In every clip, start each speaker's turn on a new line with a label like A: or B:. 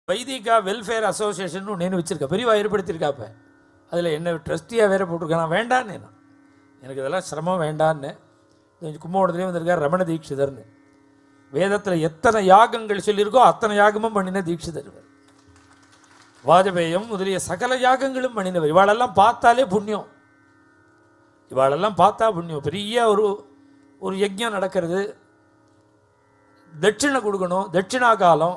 A: வைதிகா welfare association ஒன்று வச்சுருக்கேன், பெரியவா ஏற்படுத்தியிருக்காப்ப. அதில் என்ன ட்ரஸ்டியாக வேறு போட்டிருக்கேன். நான் வேண்டான்னு, எனக்கு இதெல்லாம் சிரமம் வேண்டான்னு. கும்பகோணத்துலேயும் வந்திருக்கார் ரமண தீட்சிதர்னு. வேதத்தில் எத்தனை யாகங்கள் சொல்லியிருக்கோ அத்தனை யாகமும் பண்ணின தீட்சிதர். வாஜபேயம் முதலிய சகல யாகங்களும் பண்ணினவர். இவாளெல்லாம் பார்த்தாலே புண்ணியம், இவாளெல்லாம் பார்த்தா புண்ணியம். பெரிய ஒரு யஜ்ஞம் நடக்கிறது, தட்சிணை கொடுக்கணும். தட்சிணா காலம்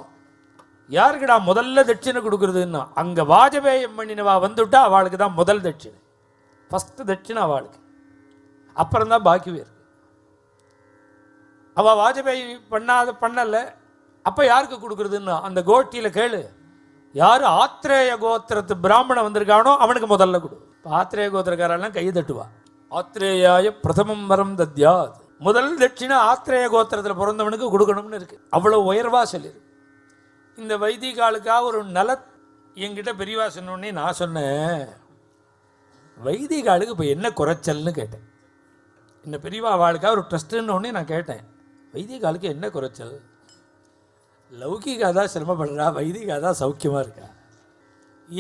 A: யாருக்குடா முதல்ல தட்சிணை கொடுக்குறதுன்னா, அங்கே வாஜபேயம் பண்ணினவா வந்துவிட்டா அவளுக்கு தான் முதல் தட்சிணை. ஃபஸ்ட்டு தட்சிணை அவளுக்கு, அப்புறம்தான் பாக்கி பேர். அவள் வாஜபேயி பண்ணலை, அப்போ யாருக்கு கொடுக்குறதுன்னா அந்த கோஷ்டியில் கேளு. யார் ஆத்ரேய கோத்திரத்து பிராமணன் வந்திருக்கானோ அவனுக்கு முதல்ல கொடு. ஆத்ரேய கோத்திரக்காரெல்லாம் கை தட்டுவா. ஆத்ரேயாய பிரதமம் வரம் தத்யாத், முதல் தட்சிணை ஆத்ரேய கோத்திரத்தில் பிறந்தவனுக்கு கொடுக்கணும்னு இருக்கு. அவ்வளோ உயர்வா சொல்லியிருக்கு. இந்த வைதிகாலுக்காக ஒரு என்கிட்ட பெரியவா சொன்னோடனே நான் சொன்னேன், வைதிகாலுக்கு இப்போ என்ன குறைச்சல்னு கேட்டேன். இந்த பெரியவா அவளுக்காக ஒரு ட்ரஸ்ட்டுன்னு ஒன்றே நான் கேட்டேன், வைதிகாலுக்கு என்ன குறைச்சல்? லௌகிகா தான் சிரமப்படுறா, வைதிகா தான் சௌக்கியமாக இருக்கா.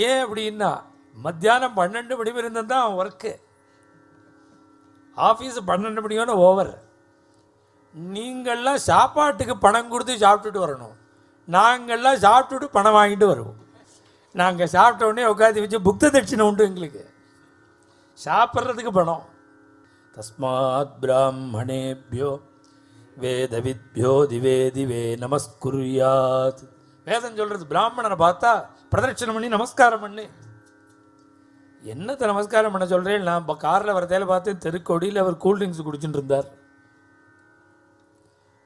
A: ஏன் அப்படின்னா, மத்தியானம் 12 மணி வரைக்கும் தான் ஒர்க்கு, ஆஃபீஸ் 12 மணியோட ஓவர். நீங்கள்லாம் சாப்பாட்டுக்கு பணம் கொடுத்து சாப்பிட்டுட்டு வரணும், நாங்கள்லாம் சாப்பிட்டுட்டு பணம் வாங்கிட்டு வருவோம். நாங்கள் சாப்பிட்ட உடனே உட்காந்து வச்சு புக்த தட்சிணை உண்டு எங்களுக்கு, சாப்பிட்றதுக்கு பணம். தஸ்மாத் பிராமணேபியோ வேதவித்யோ திவே திவே நமஸ்குர்யாத். வேதம் சொல்கிறது பிராமணனை பார்த்தா பிரதட்சணம் பண்ணி நமஸ்காரம் பண்ணு. என்னத்தை நமஸ்காரம் பண்ண சொல்கிறேன்? நான் இப்போ காரில் வரத்தையில் பார்த்து தெருக்கொடியில் அவர் கூல்ட்ரிங்க்ஸ் குடிச்சுட்டு இருந்தார்.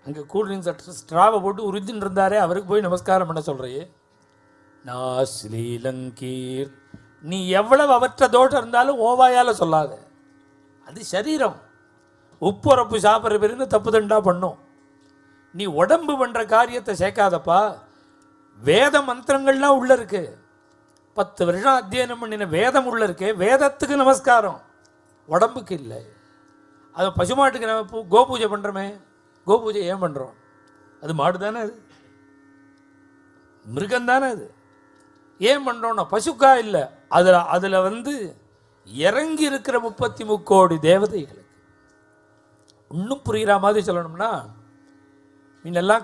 A: அங்கே கூல்ட்ரிங்க்ஸ் ஸ்ட்ராவை போட்டு உறிஞ்சின்னு இருந்தாரே, அவருக்கு போய் நமஸ்காரம் பண்ண சொல்கிறையே. நான் ஸ்ரீலங்கீர், நீ எவ்வளவு அவற்ற தோட்டம் இருந்தாலும் ஓவாயால் சொல்லாத. அது சரீரம், உப்புரப்பு சாப்பிட்ற பேருந்து தப்பு தண்டா பண்ணும். நீ உடம்பு பண்ணுற காரியத்தை சேர்க்காதப்பா. வேத மந்திரங்கள்லாம் உள்ளே இருக்கு, 10 வருஷம் அத்தியனம் பண்ணின வேதம் உள்ளே இருக்கு. வேதத்துக்கு நமஸ்காரம், உடம்புக்கு இல்லை. அது பசுமாட்டுக்கு நம்ம கோபூஜை பண்ணுறோமே, கோபூஜை ஏன் பண்ணுறோம்? அது மாடு தானே, அது மிருகம் தானே. அது ஏன் பண்ணுறோன்னா பசுக்கா இல்லை, அதில் இறங்கி இருக்கிற 33 கோடி தேவதைகளுக்கு. இன்னும் புரிகிற மாதிரி சொல்லணும்னா, முன்னெல்லாம்